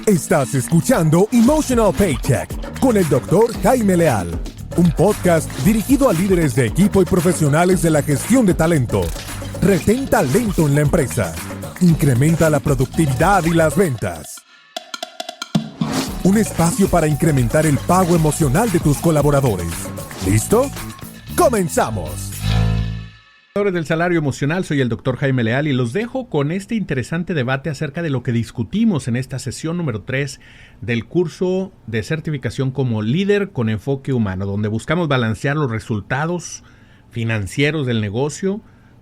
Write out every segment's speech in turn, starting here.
Estás escuchando Emotional Paycheck con el Dr. Jaime Leal, un podcast dirigido a líderes de equipo y profesionales de la gestión de talento. Retén talento en la empresa. Incrementa la productividad y las ventas. Un espacio para incrementar el pago emocional de tus colaboradores. ¿Listo? ¡Comenzamos! Del salario emocional, soy el Dr. Jaime Leal y los dejo con este interesante debate acerca de lo que discutimos en esta sesión número 3 del curso de certificación como líder con enfoque humano, donde buscamos balancear los resultados financieros del negocio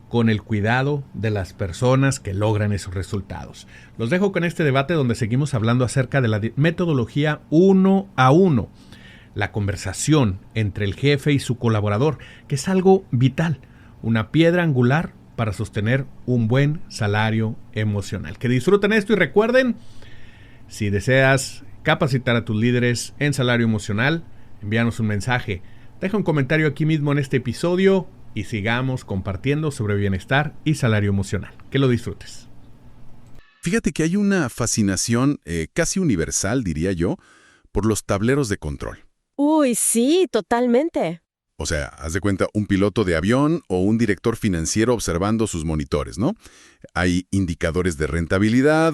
con el cuidado de las personas que logran esos resultados. Los dejo con este debate donde seguimos hablando acerca de la metodología 1 a 1, la conversación entre el jefe y su colaborador, que es algo vital. Una piedra angular para sostener un buen salario emocional. Que disfruten esto y recuerden, si deseas capacitar a tus líderes en salario emocional, envíanos un mensaje. Deja un comentario aquí mismo en este episodio y sigamos compartiendo sobre bienestar y salario emocional. Que lo disfrutes. Fíjate que hay una fascinación casi universal, diría yo, por los tableros de control. Uy, sí, totalmente. O sea, haz de cuenta un piloto de avión o un director financiero observando sus monitores, ¿no? Hay indicadores de rentabilidad,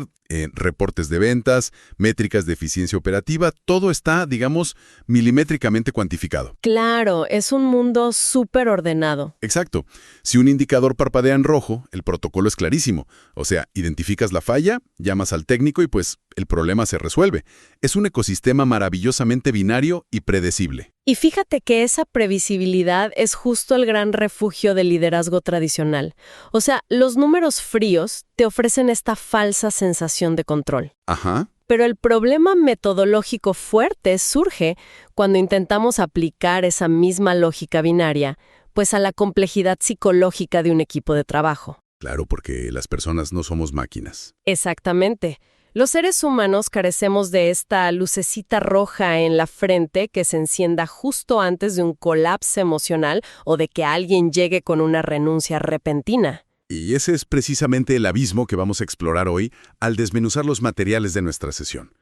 reportes de ventas, métricas de eficiencia operativa, todo está, digamos, milimétricamente cuantificado. Claro, es un mundo súper ordenado. Exacto. Si un indicador parpadea en rojo, el protocolo es clarísimo. O sea, identificas la falla, llamas al técnico y pues el problema se resuelve. Es un ecosistema maravillosamente binario y predecible. Y fíjate que esa previsibilidad es justo el gran refugio del liderazgo tradicional. O sea, los números fríos te ofrecen esta falsa sensación de control. Ajá. Pero el problema metodológico fuerte surge cuando intentamos aplicar esa misma lógica binaria, pues a la complejidad psicológica de un equipo de trabajo. Claro, porque las personas no somos máquinas. Exactamente. Los seres humanos carecemos de esta lucecita roja en la frente que se encienda justo antes de un colapso emocional o de que alguien llegue con una renuncia repentina. Y ese es precisamente el abismo que vamos a explorar hoy al desmenuzar los materiales de nuestra sesión.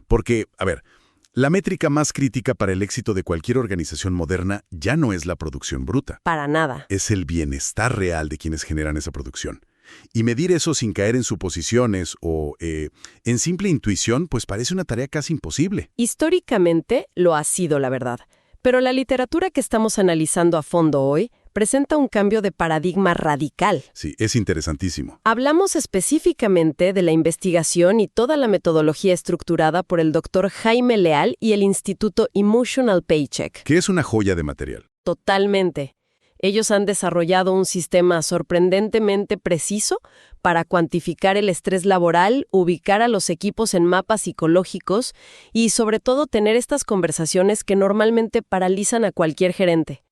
Porque, a ver, la métrica más crítica para el éxito de cualquier organización moderna ya no es la producción bruta. Para nada. Es el bienestar real de quienes generan esa producción. Y medir eso sin caer en suposiciones o en simple intuición, pues parece una tarea casi imposible. Históricamente lo ha sido, la verdad. Pero la literatura que estamos analizando a fondo hoy presenta un cambio de paradigma radical. Sí, es interesantísimo. Hablamos específicamente de la investigación y toda la metodología estructurada por el Dr. Jaime Leal y el Instituto Emotional Paycheck. Que es una joya de material. Totalmente. Ellos han desarrollado un sistema sorprendentemente preciso para cuantificar el estrés laboral, ubicar a los equipos en mapas psicológicos y, sobre todo, tener estas conversaciones que normalmente paralizan a cualquier gerente.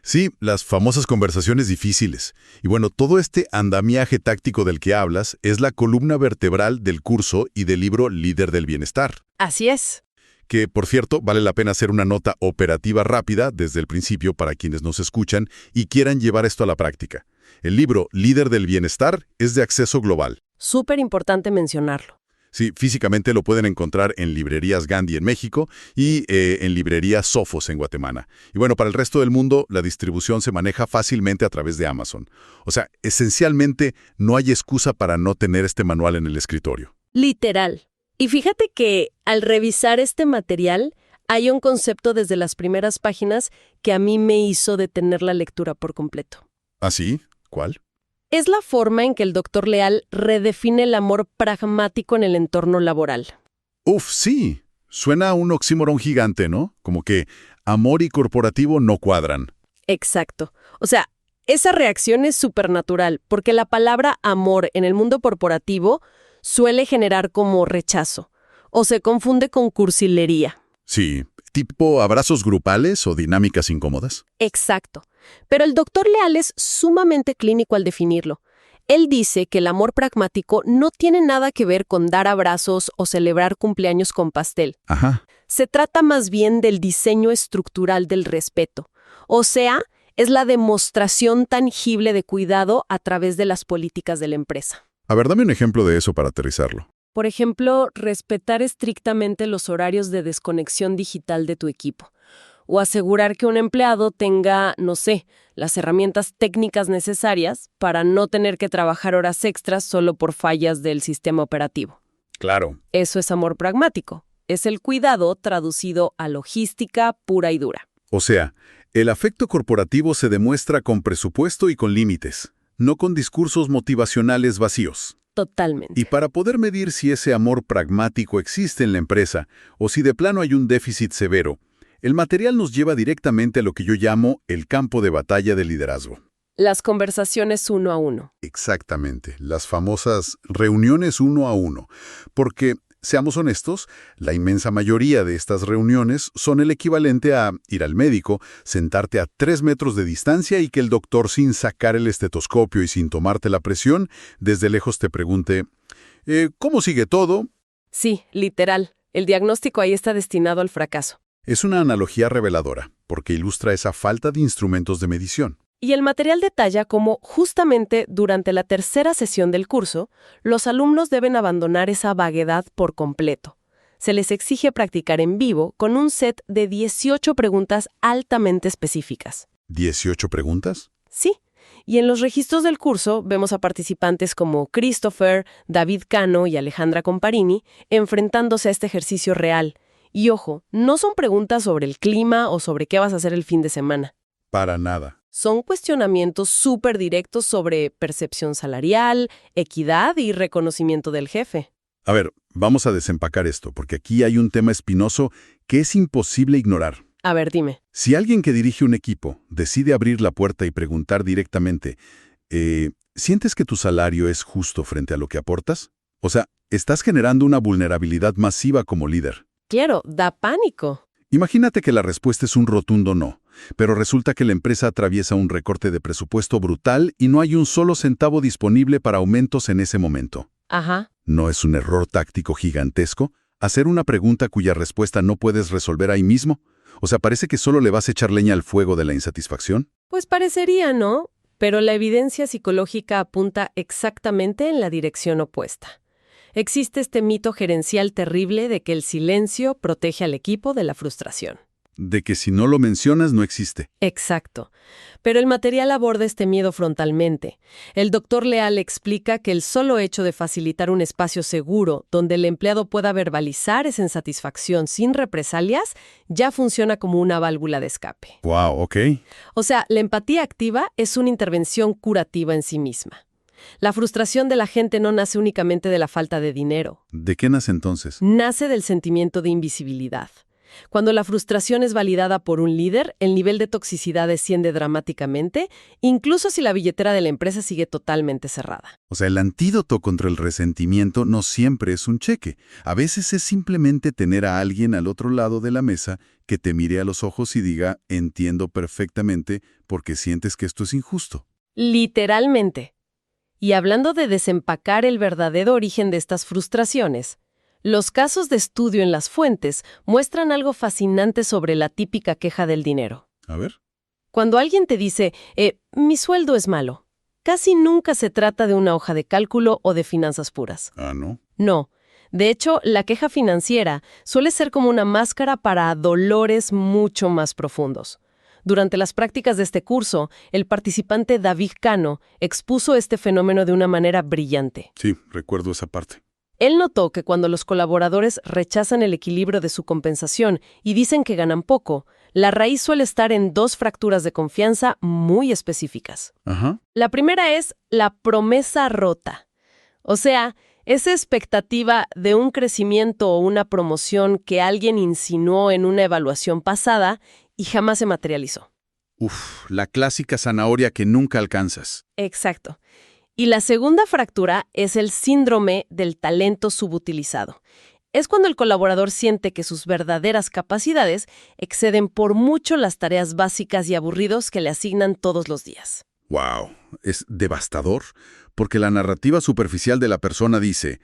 Sí, las famosas conversaciones difíciles. Y bueno, todo este andamiaje táctico del que hablas es la columna vertebral del curso y del libro Líder del Bienestar. Así es. Que, por cierto, vale la pena hacer una nota operativa rápida desde el principio para quienes nos escuchan y quieran llevar esto a la práctica. El libro Líder del Bienestar es de acceso global. Súper importante mencionarlo. Sí, físicamente lo pueden encontrar en librerías Gandhi en México y en librerías Sofos en Guatemala. Y bueno, para el resto del mundo, la distribución se maneja fácilmente a través de Amazon. O sea, esencialmente, no hay excusa para no tener este manual en el escritorio. Literal. Y fíjate que al revisar este material hay un concepto desde las primeras páginas que a mí me hizo detener la lectura por completo. ¿Ah, sí? ¿Cuál? Es la forma en que el Dr. Leal redefine el amor pragmático en el entorno laboral. Uf, sí. Suena a un oxímoron gigante, ¿no? Como que amor y corporativo no cuadran. Exacto. O sea, esa reacción es supernatural porque la palabra amor en el mundo corporativo suele generar como rechazo o se confunde con cursilería. Sí, tipo abrazos grupales o dinámicas incómodas. Exacto. Pero el Dr. Leal es sumamente clínico al definirlo. Él dice que el amor pragmático no tiene nada que ver con dar abrazos o celebrar cumpleaños con pastel. Ajá. Se trata más bien del diseño estructural del respeto. O sea, es la demostración tangible de cuidado a través de las políticas de la empresa. A ver, dame un ejemplo de eso para aterrizarlo. Por ejemplo, respetar estrictamente los horarios de desconexión digital de tu equipo. O asegurar que un empleado tenga, no sé, las herramientas técnicas necesarias para no tener que trabajar horas extras solo por fallas del sistema operativo. Claro. Eso es amor pragmático. Es el cuidado traducido a logística pura y dura. O sea, el afecto corporativo se demuestra con presupuesto y con límites, no con discursos motivacionales vacíos. Totalmente. Y para poder medir si ese amor pragmático existe en la empresa o si de plano hay un déficit severo, el material nos lleva directamente a lo que yo llamo el campo de batalla del liderazgo. Las conversaciones 1 a 1. Exactamente, las famosas reuniones 1 a 1. Porque, seamos honestos, la inmensa mayoría de estas reuniones son el equivalente a ir al médico, sentarte a 3 metros de distancia y que el doctor, sin sacar el estetoscopio y sin tomarte la presión, desde lejos te pregunte, ¿cómo sigue todo? Sí, literal. El diagnóstico ahí está destinado al fracaso. Es una analogía reveladora, porque ilustra esa falta de instrumentos de medición. Y el material detalla cómo, justamente durante la tercera sesión del curso, los alumnos deben abandonar esa vaguedad por completo. Se les exige practicar en vivo con un set de 18 preguntas altamente específicas. ¿18 preguntas? Sí. Y en los registros del curso vemos a participantes como Christopher, David Cano y Alejandra Comparini enfrentándose a este ejercicio real. Y ojo, no son preguntas sobre el clima o sobre qué vas a hacer el fin de semana. Para nada. Son cuestionamientos súper directos sobre percepción salarial, equidad y reconocimiento del jefe. A ver, vamos a desempacar esto, porque aquí hay un tema espinoso que es imposible ignorar. A ver, dime. Si alguien que dirige un equipo decide abrir la puerta y preguntar directamente, ¿sientes que tu salario es justo frente a lo que aportas? O sea, estás generando una vulnerabilidad masiva como líder. Claro, da pánico. Imagínate que la respuesta es un rotundo no, pero resulta que la empresa atraviesa un recorte de presupuesto brutal y no hay un solo centavo disponible para aumentos en ese momento. Ajá. ¿No es un error táctico gigantesco hacer una pregunta cuya respuesta no puedes resolver ahí mismo? O sea, parece que solo le vas a echar leña al fuego de la insatisfacción. Pues parecería, ¿no? Pero la evidencia psicológica apunta exactamente en la dirección opuesta. Existe este mito gerencial terrible de que el silencio protege al equipo de la frustración. De que si no lo mencionas no existe. Exacto. Pero el material aborda este miedo frontalmente. El doctor Leal explica que el solo hecho de facilitar un espacio seguro donde el empleado pueda verbalizar esa insatisfacción sin represalias ya funciona como una válvula de escape. Wow, ok. O sea, la empatía activa es una intervención curativa en sí misma. La frustración de la gente no nace únicamente de la falta de dinero. ¿De qué nace entonces? Nace del sentimiento de invisibilidad. Cuando la frustración es validada por un líder, el nivel de toxicidad desciende dramáticamente, incluso si la billetera de la empresa sigue totalmente cerrada. O sea, el antídoto contra el resentimiento no siempre es un cheque. A veces es simplemente tener a alguien al otro lado de la mesa que te mire a los ojos y diga, entiendo perfectamente porque sientes que esto es injusto. Literalmente. Y hablando de desempacar el verdadero origen de estas frustraciones, los casos de estudio en las fuentes muestran algo fascinante sobre la típica queja del dinero. A ver. Cuando alguien te dice, mi sueldo es malo, casi nunca se trata de una hoja de cálculo o de finanzas puras. Ah, ¿no? No. De hecho, la queja financiera suele ser como una máscara para dolores mucho más profundos. Durante las prácticas de este curso, el participante David Cano expuso este fenómeno de una manera brillante. Sí, recuerdo esa parte. Él notó que cuando los colaboradores rechazan el equilibrio de su compensación y dicen que ganan poco, la raíz suele estar en dos fracturas de confianza muy específicas. Ajá. La primera es la promesa rota. O sea, esa expectativa de un crecimiento o una promoción que alguien insinuó en una evaluación pasada y jamás se materializó. Uf, la clásica zanahoria que nunca alcanzas. Exacto. Y la segunda fractura es el síndrome del talento subutilizado. Es cuando el colaborador siente que sus verdaderas capacidades exceden por mucho las tareas básicas y aburridos que le asignan todos los días. Wow, es devastador, porque la narrativa superficial de la persona dice,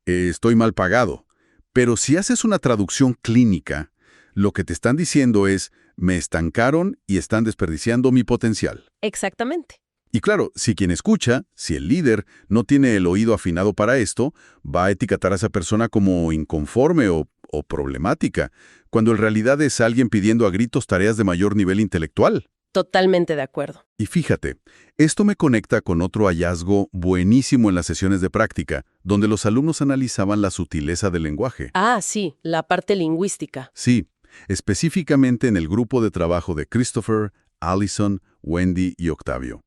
estoy mal pagado. Pero si haces una traducción clínica, lo que te están diciendo es, me estancaron y están desperdiciando mi potencial. Exactamente. Y claro, si quien escucha, si el líder no tiene el oído afinado para esto, va a etiquetar a esa persona como inconforme o problemática, cuando en realidad es alguien pidiendo a gritos tareas de mayor nivel intelectual. Totalmente de acuerdo. Y fíjate, esto me conecta con otro hallazgo buenísimo en las sesiones de práctica, donde los alumnos analizaban la sutileza del lenguaje. Ah, sí, la parte lingüística. Sí, específicamente en el grupo de trabajo de Christopher, Allison, Wendy y Octavio.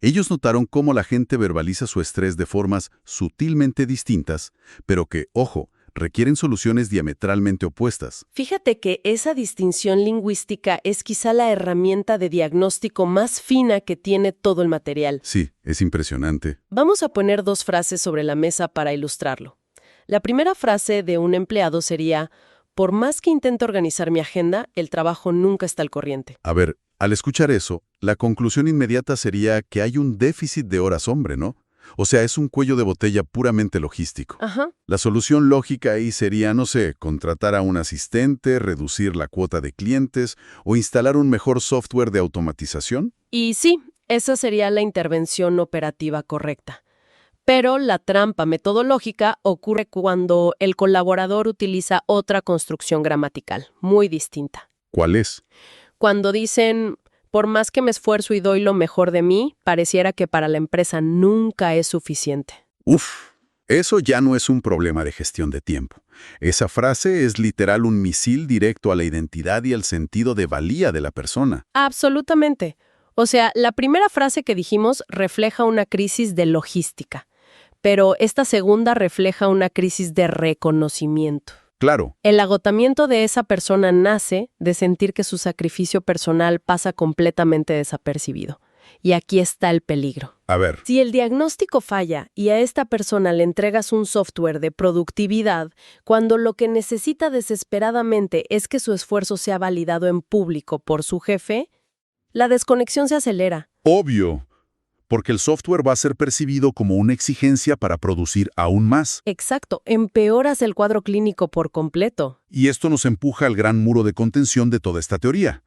Ellos notaron cómo la gente verbaliza su estrés de formas sutilmente distintas, pero que, ojo, requieren soluciones diametralmente opuestas. Fíjate que esa distinción lingüística es quizá la herramienta de diagnóstico más fina que tiene todo el material. Sí, es impresionante. Vamos a poner 2 frases sobre la mesa para ilustrarlo. La primera frase de un empleado sería: por más que intento organizar mi agenda, el trabajo nunca está al corriente. A ver, al escuchar eso, la conclusión inmediata sería que hay un déficit de horas hombre, ¿no? O sea, es un cuello de botella puramente logístico. Ajá. La solución lógica ahí sería, no sé, contratar a un asistente, reducir la cuota de clientes o instalar un mejor software de automatización. Y sí, esa sería la intervención operativa correcta. Pero la trampa metodológica ocurre cuando el colaborador utiliza otra construcción gramatical, muy distinta. ¿Cuál es? Cuando dicen: por más que me esfuerzo y doy lo mejor de mí, pareciera que para la empresa nunca es suficiente. Uf, eso ya no es un problema de gestión de tiempo. Esa frase es literal un misil directo a la identidad y al sentido de valía de la persona. Absolutamente. O sea, la primera frase que dijimos refleja una crisis de logística, pero esta segunda refleja una crisis de reconocimiento. Claro. El agotamiento de esa persona nace de sentir que su sacrificio personal pasa completamente desapercibido. Y aquí está el peligro. A ver. Si el diagnóstico falla y a esta persona le entregas un software de productividad, cuando lo que necesita desesperadamente es que su esfuerzo sea validado en público por su jefe, la desconexión se acelera. Obvio. Porque el software va a ser percibido como una exigencia para producir aún más. Exacto, empeoras el cuadro clínico por completo. Y esto nos empuja al gran muro de contención de toda esta teoría.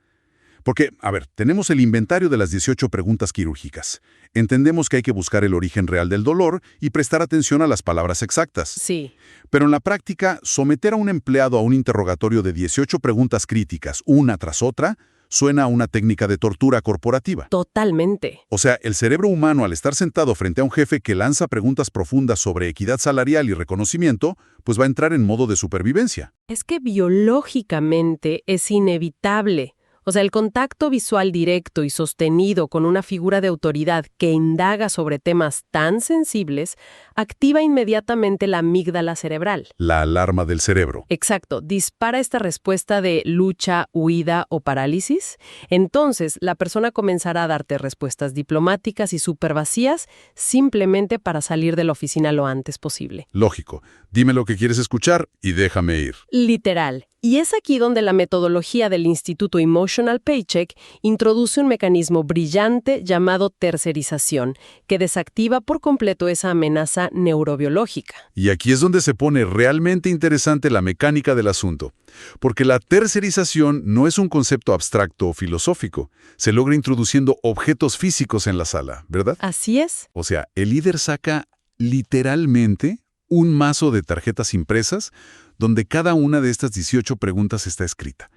Porque, a ver, tenemos el inventario de las 18 preguntas quirúrgicas. Entendemos que hay que buscar el origen real del dolor y prestar atención a las palabras exactas. Sí. Pero en la práctica, someter a un empleado a un interrogatorio de 18 preguntas críticas, una tras otra, suena a una técnica de tortura corporativa. Totalmente. O sea, el cerebro humano, al estar sentado frente a un jefe que lanza preguntas profundas sobre equidad salarial y reconocimiento, pues va a entrar en modo de supervivencia. Es que biológicamente es inevitable. O sea, el contacto visual directo y sostenido con una figura de autoridad que indaga sobre temas tan sensibles activa inmediatamente la amígdala cerebral. La alarma del cerebro. Exacto, dispara esta respuesta de lucha, huida o parálisis. Entonces, la persona comenzará a darte respuestas diplomáticas y súper vacías simplemente para salir de la oficina lo antes posible. Lógico. Dime lo que quieres escuchar y déjame ir. Literal. Y es aquí donde la metodología del Instituto Emotional Paycheck introduce un mecanismo brillante llamado tercerización, que desactiva por completo esa amenaza neurobiológica. Y aquí es donde se pone realmente interesante la mecánica del asunto. Porque la tercerización no es un concepto abstracto o filosófico. Se logra introduciendo objetos físicos en la sala, ¿verdad? Así es. O sea, el líder saca literalmente un mazo de tarjetas impresas donde cada una de estas 18 preguntas está escrita.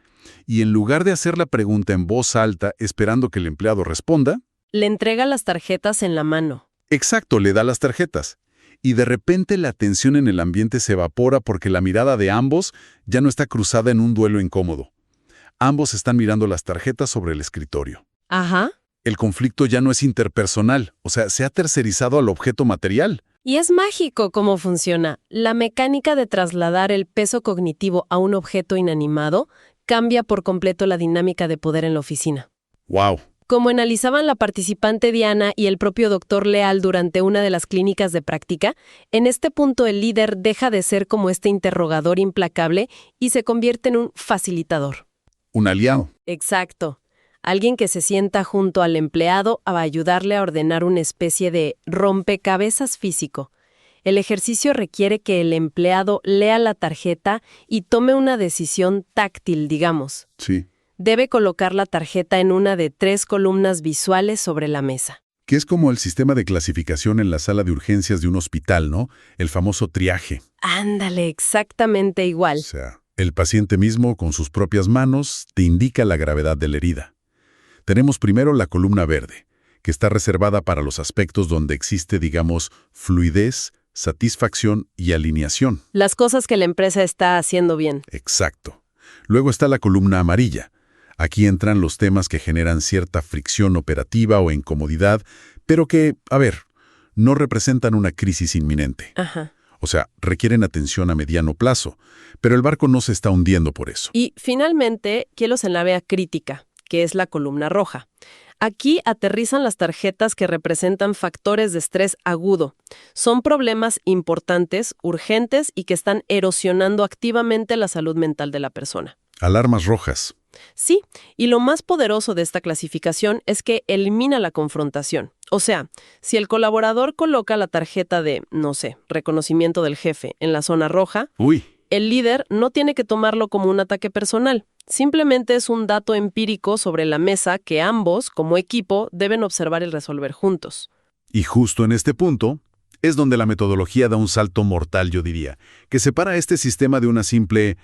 Y en lugar de hacer la pregunta en voz alta esperando que el empleado responda, le entrega las tarjetas en la mano. Exacto, le da las tarjetas. Y de repente la tensión en el ambiente se evapora porque la mirada de ambos ya no está cruzada en un duelo incómodo. Ambos están mirando las tarjetas sobre el escritorio. Ajá. El conflicto ya no es interpersonal, o sea, se ha tercerizado al objeto material. Y es mágico cómo funciona. La mecánica de trasladar el peso cognitivo a un objeto inanimado cambia por completo la dinámica de poder en la oficina. ¡Wow! Como analizaban la participante Diana y el propio doctor Leal durante una de las clínicas de práctica, en este punto el líder deja de ser como este interrogador implacable y se convierte en un facilitador. Un aliado. Exacto. Alguien que se sienta junto al empleado a ayudarle a ordenar una especie de rompecabezas físico. El ejercicio requiere que el empleado lea la tarjeta y tome una decisión táctil, digamos. Sí. Debe colocar la tarjeta en una de 3 columnas visuales sobre la mesa. que es como el sistema de clasificación en la sala de urgencias de un hospital, ¿no? El famoso triaje. Ándale, exactamente igual. O sea, el paciente mismo, con sus propias manos, te indica la gravedad de la herida. Tenemos primero la columna verde, que está reservada para los aspectos donde existe, digamos, fluidez, satisfacción y alineación. Las cosas que la empresa está haciendo bien. Exacto. Luego está la columna amarilla. Aquí entran los temas que generan cierta fricción operativa o incomodidad, pero que, no representan una crisis inminente. Ajá. O sea, requieren atención a mediano plazo, pero el barco no se está hundiendo por eso. Y finalmente, hielos en la vía crítica, que es la columna roja. Aquí aterrizan las tarjetas que representan factores de estrés agudo. Son problemas importantes, urgentes y que están erosionando activamente la salud mental de la persona. Alarmas rojas. Sí, y lo más poderoso de esta clasificación es que elimina la confrontación. O sea, si el colaborador coloca la tarjeta de, no sé, reconocimiento del jefe en la zona roja, ¡Uy! el líder no tiene que tomarlo como un ataque personal. Simplemente es un dato empírico sobre la mesa que ambos, como equipo, deben observar y resolver juntos. Y justo en este punto es donde la metodología da un salto mortal, yo diría, que separa este sistema de una simple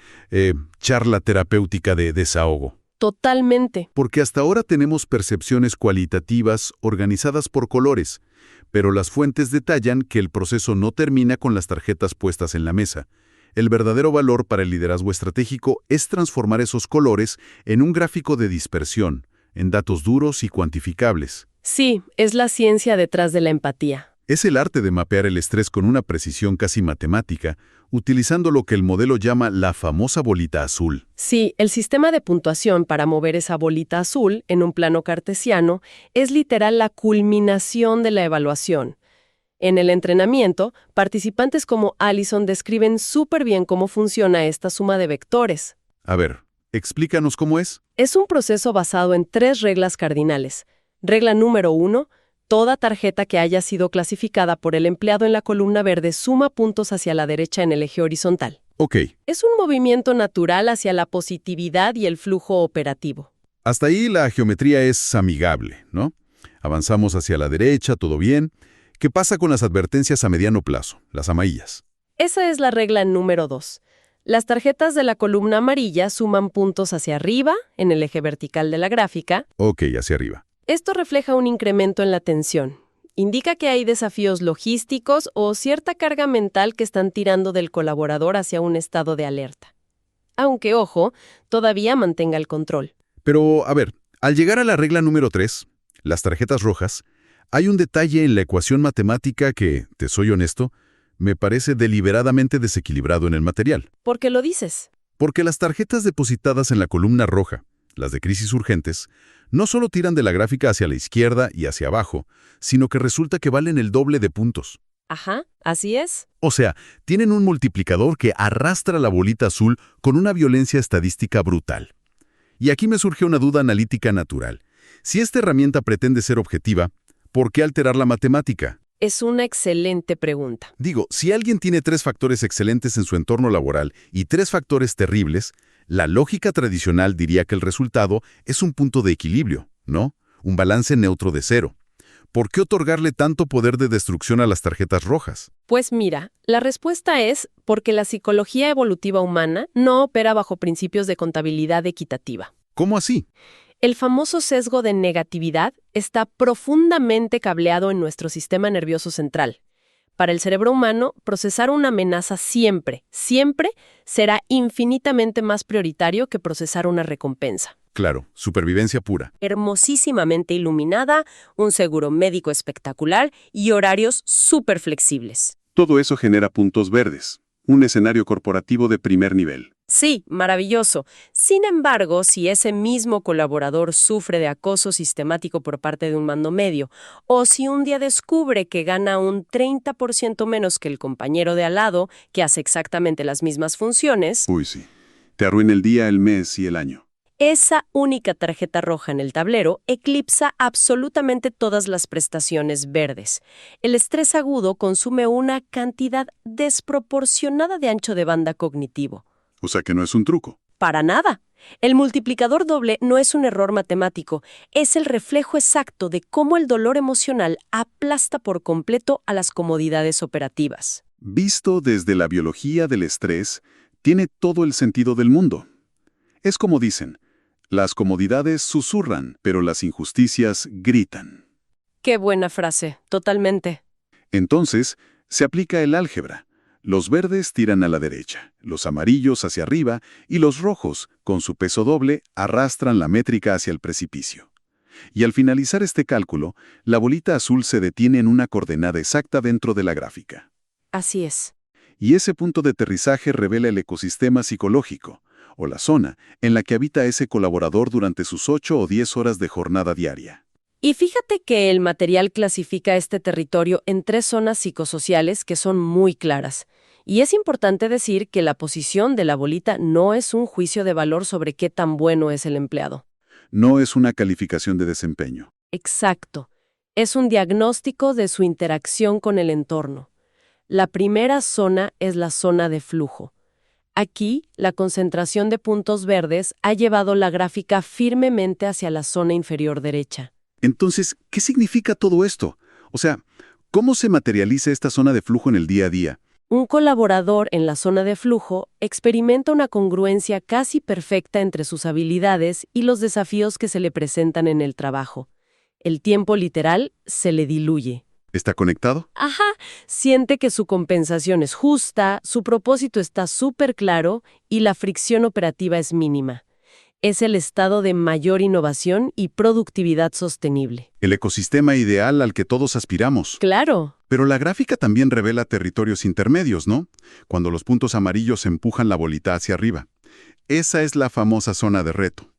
charla terapéutica de desahogo. Totalmente. Porque hasta ahora tenemos percepciones cualitativas organizadas por colores, pero las fuentes detallan que el proceso no termina con las tarjetas puestas en la mesa. El verdadero valor para el liderazgo estratégico es transformar esos colores en un gráfico de dispersión, en datos duros y cuantificables. Sí, es la ciencia detrás de la empatía. Es el arte de mapear el estrés con una precisión casi matemática, utilizando lo que el modelo llama la famosa bolita azul. Sí, el sistema de puntuación para mover esa bolita azul en un plano cartesiano es literal la culminación de la evaluación. En el entrenamiento, participantes como Allison describen súper bien cómo funciona esta suma de vectores. A ver, explícanos cómo es. Es un proceso basado en 3 reglas cardinales. Regla número 1, toda tarjeta que haya sido clasificada por el empleado en la columna verde suma puntos hacia la derecha en el eje horizontal. Ok. Es un movimiento natural hacia la positividad y el flujo operativo. Hasta ahí la geometría es amigable, ¿no? Avanzamos hacia la derecha, todo bien. ¿Qué pasa con las advertencias a mediano plazo, las amarillas? Esa es la regla número 2. Las tarjetas de la columna amarilla suman puntos hacia arriba, en el eje vertical de la gráfica. Ok, hacia arriba. Esto refleja un incremento en la tensión. Indica que hay desafíos logísticos o cierta carga mental que están tirando del colaborador hacia un estado de alerta. Aunque, ojo, todavía mantenga el control. Pero, al llegar a la regla número 3, las tarjetas rojas, hay un detalle en la ecuación matemática que, te soy honesto, me parece deliberadamente desequilibrado en el material. ¿Por qué lo dices? Porque las tarjetas depositadas en la columna roja, las de crisis urgentes, no solo tiran de la gráfica hacia la izquierda y hacia abajo, sino que resulta que valen el doble de puntos. Ajá, así es. O sea, tienen un multiplicador que arrastra la bolita azul con una violencia estadística brutal. Y aquí me surge una duda analítica natural. Si esta herramienta pretende ser objetiva, ¿por qué alterar la matemática? Es una excelente pregunta. Digo, si alguien tiene 3 factores excelentes en su entorno laboral y 3 factores terribles, la lógica tradicional diría que el resultado es un punto de equilibrio, ¿no? Un balance neutro de 0. ¿Por qué otorgarle tanto poder de destrucción a las tarjetas rojas? Pues mira, la respuesta es porque la psicología evolutiva humana no opera bajo principios de contabilidad equitativa. ¿Cómo así? El famoso sesgo de negatividad está profundamente cableado en nuestro sistema nervioso central. Para el cerebro humano, procesar una amenaza siempre será infinitamente más prioritario que procesar una recompensa. Claro, supervivencia pura. Hermosísimamente iluminada, un seguro médico espectacular y horarios súper flexibles. Todo eso genera puntos verdes, un escenario corporativo de primer nivel. Sí, maravilloso. Sin embargo, si ese mismo colaborador sufre de acoso sistemático por parte de un mando medio, o si un día descubre que gana un 30% menos que el compañero de al lado, que hace exactamente las mismas funciones, Uy, sí. Te arruina el día, el mes y el año. esa única tarjeta roja en el tablero eclipsa absolutamente todas las prestaciones verdes. El estrés agudo consume una cantidad desproporcionada de ancho de banda cognitivo. O sea que no es un truco. Para nada. El multiplicador doble no es un error matemático, es el reflejo exacto de cómo el dolor emocional aplasta por completo a las comodidades operativas. Visto desde la biología del estrés, tiene todo el sentido del mundo. Es como dicen, las comodidades susurran, pero las injusticias gritan. Qué buena frase, totalmente. Entonces, se aplica el álgebra. Los verdes tiran a la derecha, los amarillos hacia arriba y los rojos, con su peso doble, arrastran la métrica hacia el precipicio. Y al finalizar este cálculo, la bolita azul se detiene en una coordenada exacta dentro de la gráfica. Así es. Y ese punto de aterrizaje revela el ecosistema psicológico, o la zona, en la que habita ese colaborador durante sus 8 o 10 horas de jornada diaria. Y fíjate que el material clasifica este territorio en 3 zonas psicosociales que son muy claras. Y es importante decir que la posición de la bolita no es un juicio de valor sobre qué tan bueno es el empleado. No es una calificación de desempeño. Exacto. Es un diagnóstico de su interacción con el entorno. La primera zona es la zona de flujo. Aquí, la concentración de puntos verdes ha llevado la gráfica firmemente hacia la zona inferior derecha. Entonces, ¿qué significa todo esto? O sea, ¿cómo se materializa esta zona de flujo en el día a día? Un colaborador en la zona de flujo experimenta una congruencia casi perfecta entre sus habilidades y los desafíos que se le presentan en el trabajo. El tiempo literal se le diluye. ¿Está conectado? Ajá, siente que su compensación es justa, su propósito está súper claro y la fricción operativa es mínima. Es el estado de mayor innovación y productividad sostenible. El ecosistema ideal al que todos aspiramos. Claro. Pero la gráfica también revela territorios intermedios, ¿no? Cuando los puntos amarillos empujan la bolita hacia arriba. Esa es la famosa zona de reto.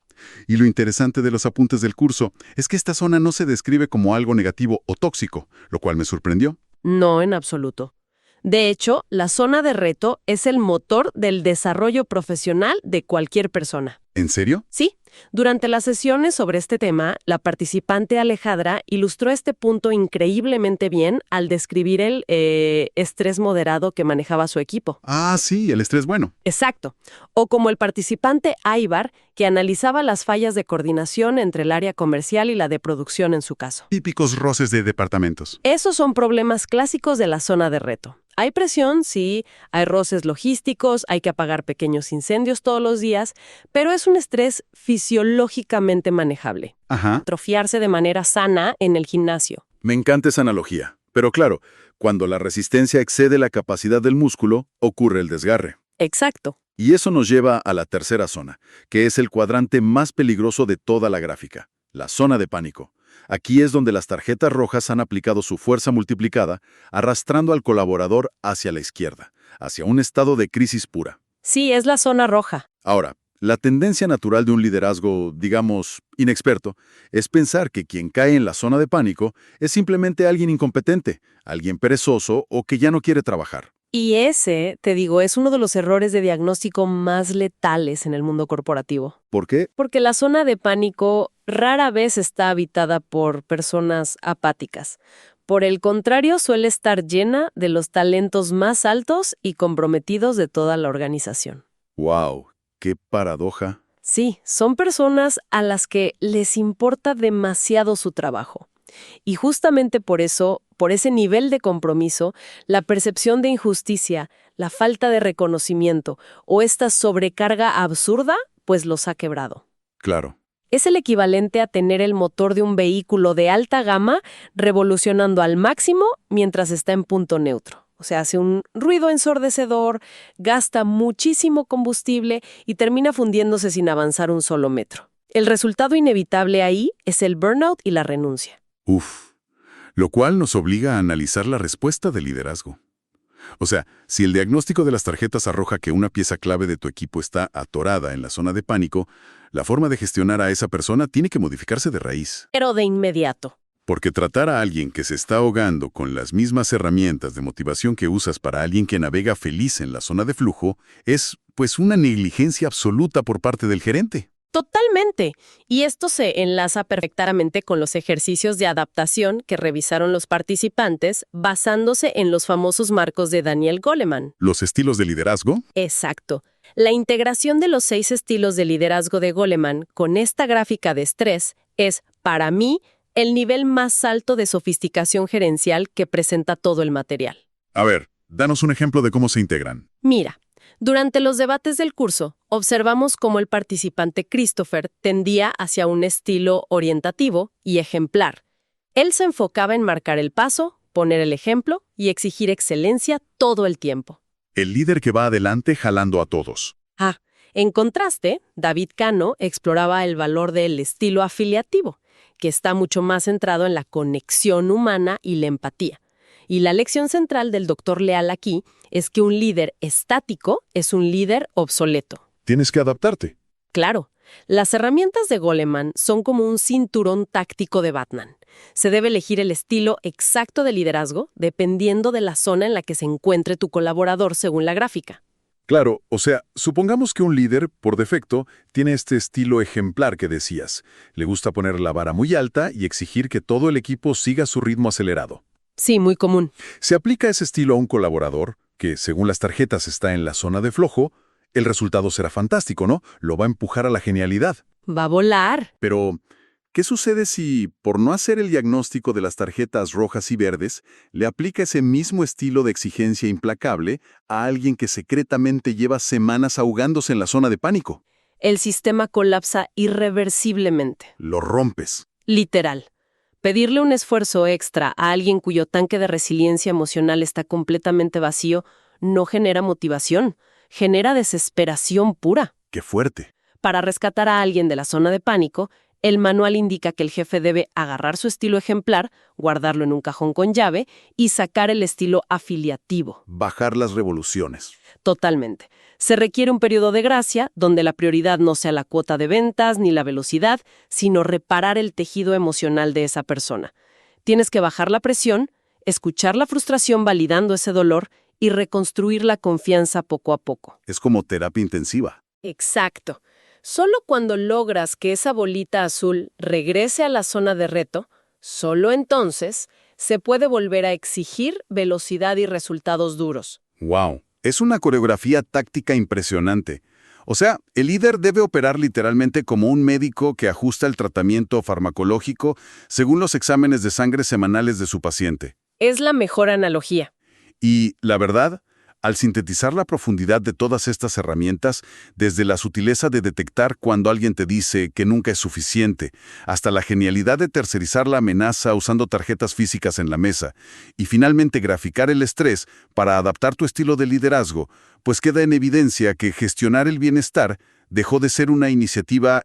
Y lo interesante de los apuntes del curso es que esta zona no se describe como algo negativo o tóxico, lo cual me sorprendió. No, en absoluto. De hecho, la zona de reto es el motor del desarrollo profesional de cualquier persona. ¿En serio? Sí. Durante las sesiones sobre este tema, la participante Alejandra ilustró este punto increíblemente bien al describir el estrés moderado que manejaba su equipo. Ah, sí, el estrés bueno. Exacto. O como el participante Aibar, que analizaba las fallas de coordinación entre el área comercial y la de producción en su caso. Típicos roces de departamentos. Esos son problemas clásicos de la zona de reto. Hay presión, sí, hay roces logísticos, hay que apagar pequeños incendios todos los días, pero es un estrés fisiológicamente manejable. Ajá. Atrofiarse de manera sana en el gimnasio. Me encanta esa analogía. Pero claro, cuando la resistencia excede la capacidad del músculo, ocurre el desgarre. Exacto. Y eso nos lleva a la tercera zona, que es el cuadrante más peligroso de toda la gráfica, la zona de pánico. Aquí es donde las tarjetas rojas han aplicado su fuerza multiplicada, arrastrando al colaborador hacia la izquierda, hacia un estado de crisis pura. Sí, es la zona roja. Ahora, la tendencia natural de un liderazgo, digamos, inexperto, es pensar que quien cae en la zona de pánico es simplemente alguien incompetente, alguien perezoso o que ya no quiere trabajar. Y ese, te digo, es uno de los errores de diagnóstico más letales en el mundo corporativo. ¿Por qué? Porque la zona de pánico rara vez está habitada por personas apáticas. Por el contrario, suele estar llena de los talentos más altos y comprometidos de toda la organización. ¡Wow! ¡Qué paradoja! Sí, son personas a las que les importa demasiado su trabajo. Y justamente por eso, por ese nivel de compromiso, la percepción de injusticia, la falta de reconocimiento o esta sobrecarga absurda, pues los ha quebrado. Claro. Es el equivalente a tener el motor de un vehículo de alta gama revolucionando al máximo mientras está en punto neutro. O sea, hace un ruido ensordecedor, gasta muchísimo combustible y termina fundiéndose sin avanzar un solo metro. El resultado inevitable ahí es el burnout y la renuncia. Uf. Lo cual nos obliga a analizar la respuesta del liderazgo. O sea, si el diagnóstico de las tarjetas arroja que una pieza clave de tu equipo está atorada en la zona de pánico, la forma de gestionar a esa persona tiene que modificarse de raíz. Pero de inmediato. Porque tratar a alguien que se está ahogando con las mismas herramientas de motivación que usas para alguien que navega feliz en la zona de flujo es, pues, una negligencia absoluta por parte del gerente. Totalmente. Y esto se enlaza perfectamente con los ejercicios de adaptación que revisaron los participantes basándose en los famosos marcos de Daniel Goleman. ¿Los estilos de liderazgo? Exacto. La integración de los 6 estilos de liderazgo de Goleman con esta gráfica de estrés es, para mí, el nivel más alto de sofisticación gerencial que presenta todo el material. A ver, danos un ejemplo de cómo se integran. Mira, durante los debates del curso, observamos cómo el participante Christopher tendía hacia un estilo orientativo y ejemplar. Él se enfocaba en marcar el paso, poner el ejemplo y exigir excelencia todo el tiempo. El líder que va adelante jalando a todos. En contraste, David Cano exploraba el valor del estilo afiliativo, que está mucho más centrado en la conexión humana y la empatía. Y la lección central del Dr. Leal aquí es que un líder estático es un líder obsoleto. Tienes que adaptarte. Claro, las herramientas de Goleman son como un cinturón táctico de Batman. Se debe elegir el estilo exacto de liderazgo dependiendo de la zona en la que se encuentre tu colaborador según la gráfica. Claro, o sea, supongamos que un líder, por defecto, tiene este estilo ejemplar que decías. Le gusta poner la vara muy alta y exigir que todo el equipo siga su ritmo acelerado. Sí, muy común. Se aplica ese estilo a un colaborador, que según las tarjetas está en la zona de flojo, el resultado será fantástico, ¿no? Lo va a empujar a la genialidad. Va a volar. Pero, ¿qué sucede si, por no hacer el diagnóstico de las tarjetas rojas y verdes, le aplica ese mismo estilo de exigencia implacable a alguien que secretamente lleva semanas ahogándose en la zona de pánico? El sistema colapsa irreversiblemente. Lo rompes. Literal. Pedirle un esfuerzo extra a alguien cuyo tanque de resiliencia emocional está completamente vacío no genera motivación, genera desesperación pura. ¡Qué fuerte! Para rescatar a alguien de la zona de pánico, el manual indica que el jefe debe agarrar su estilo ejemplar, guardarlo en un cajón con llave y sacar el estilo afiliativo. Bajar las revoluciones. Totalmente. Se requiere un periodo de gracia donde la prioridad no sea la cuota de ventas ni la velocidad, sino reparar el tejido emocional de esa persona. Tienes que bajar la presión, escuchar la frustración validando ese dolor y reconstruir la confianza poco a poco. Es como terapia intensiva. Exacto. Solo cuando logras que esa bolita azul regrese a la zona de reto, solo entonces se puede volver a exigir velocidad y resultados duros. ¡Wow! Es una coreografía táctica impresionante. O sea, el líder debe operar literalmente como un médico que ajusta el tratamiento farmacológico según los exámenes de sangre semanales de su paciente. Es la mejor analogía. Y, la verdad, al sintetizar la profundidad de todas estas herramientas, desde la sutileza de detectar cuando alguien te dice que nunca es suficiente, hasta la genialidad de tercerizar la amenaza usando tarjetas físicas en la mesa, y finalmente graficar el estrés para adaptar tu estilo de liderazgo, pues queda en evidencia que gestionar el bienestar dejó de ser una iniciativa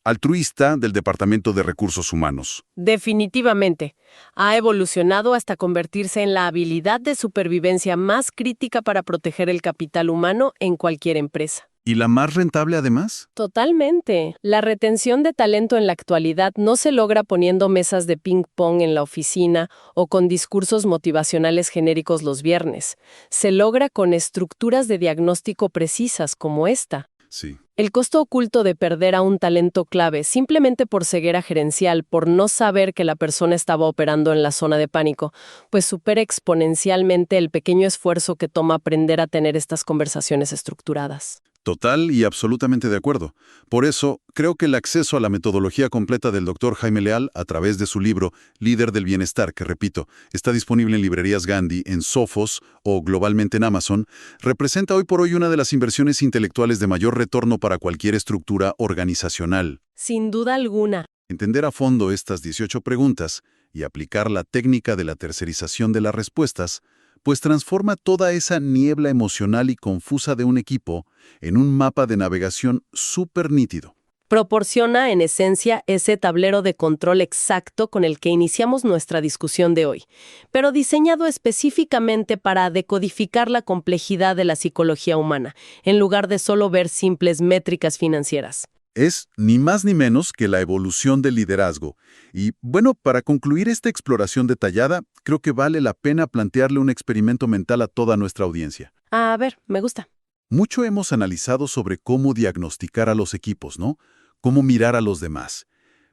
altruista del Departamento de Recursos Humanos. Definitivamente. Ha evolucionado hasta convertirse en la habilidad de supervivencia más crítica para proteger el capital humano en cualquier empresa. ¿Y la más rentable además? Totalmente. La retención de talento en la actualidad no se logra poniendo mesas de ping-pong en la oficina o con discursos motivacionales genéricos los viernes. Se logra con estructuras de diagnóstico precisas como esta. Sí. El costo oculto de perder a un talento clave simplemente por ceguera gerencial, por no saber que la persona estaba operando en la zona de pánico, pues supera exponencialmente el pequeño esfuerzo que toma aprender a tener estas conversaciones estructuradas. Total y absolutamente de acuerdo. Por eso, creo que el acceso a la metodología completa del Dr. Jaime Leal a través de su libro Líder del Bienestar, que repito, está disponible en librerías Gandhi, en Sophos o globalmente en Amazon, representa hoy por hoy una de las inversiones intelectuales de mayor retorno para cualquier estructura organizacional. Sin duda alguna. Entender a fondo estas 18 preguntas y aplicar la técnica de la tercerización de las respuestas, pues transforma toda esa niebla emocional y confusa de un equipo en un mapa de navegación súper nítido. Proporciona, en esencia, ese tablero de control exacto con el que iniciamos nuestra discusión de hoy, pero diseñado específicamente para decodificar la complejidad de la psicología humana, en lugar de solo ver simples métricas financieras. Es ni más ni menos que la evolución del liderazgo. Y bueno, para concluir esta exploración detallada, creo que vale la pena plantearle un experimento mental a toda nuestra audiencia. A ver, me gusta. Mucho hemos analizado sobre cómo diagnosticar a los equipos, ¿no? Cómo mirar a los demás.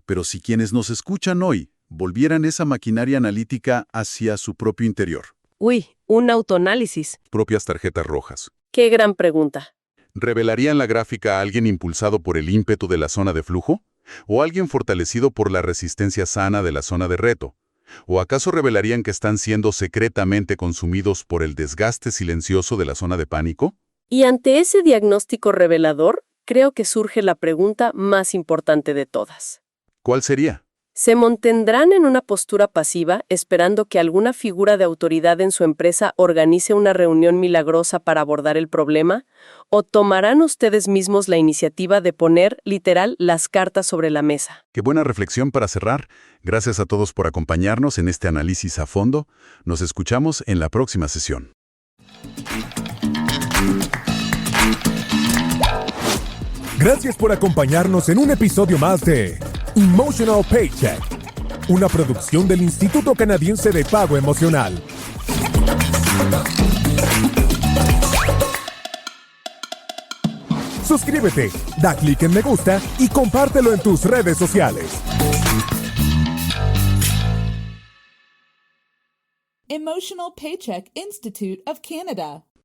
Pero si quienes nos escuchan hoy volvieran esa maquinaria analítica hacia su propio interior. Uy, un autoanálisis. Propias tarjetas rojas. Qué gran pregunta. ¿Revelaría en la gráfica a alguien impulsado por el ímpetu de la zona de flujo? ¿O alguien fortalecido por la resistencia sana de la zona de reto? ¿O acaso revelarían que están siendo secretamente consumidos por el desgaste silencioso de la zona de pánico? Y ante ese diagnóstico revelador, creo que surge la pregunta más importante de todas. ¿Cuál sería? ¿Se mantendrán en una postura pasiva esperando que alguna figura de autoridad en su empresa organice una reunión milagrosa para abordar el problema? ¿O tomarán ustedes mismos la iniciativa de poner, literal, las cartas sobre la mesa? Qué buena reflexión para cerrar. Gracias a todos por acompañarnos en este análisis a fondo. Nos escuchamos en la próxima sesión. Gracias por acompañarnos en un episodio más de Emotional Paycheck, una producción del Instituto Canadiense de Pago Emocional. Suscríbete, da clic en me gusta y compártelo en tus redes sociales. Emotional Paycheck Institute of Canada.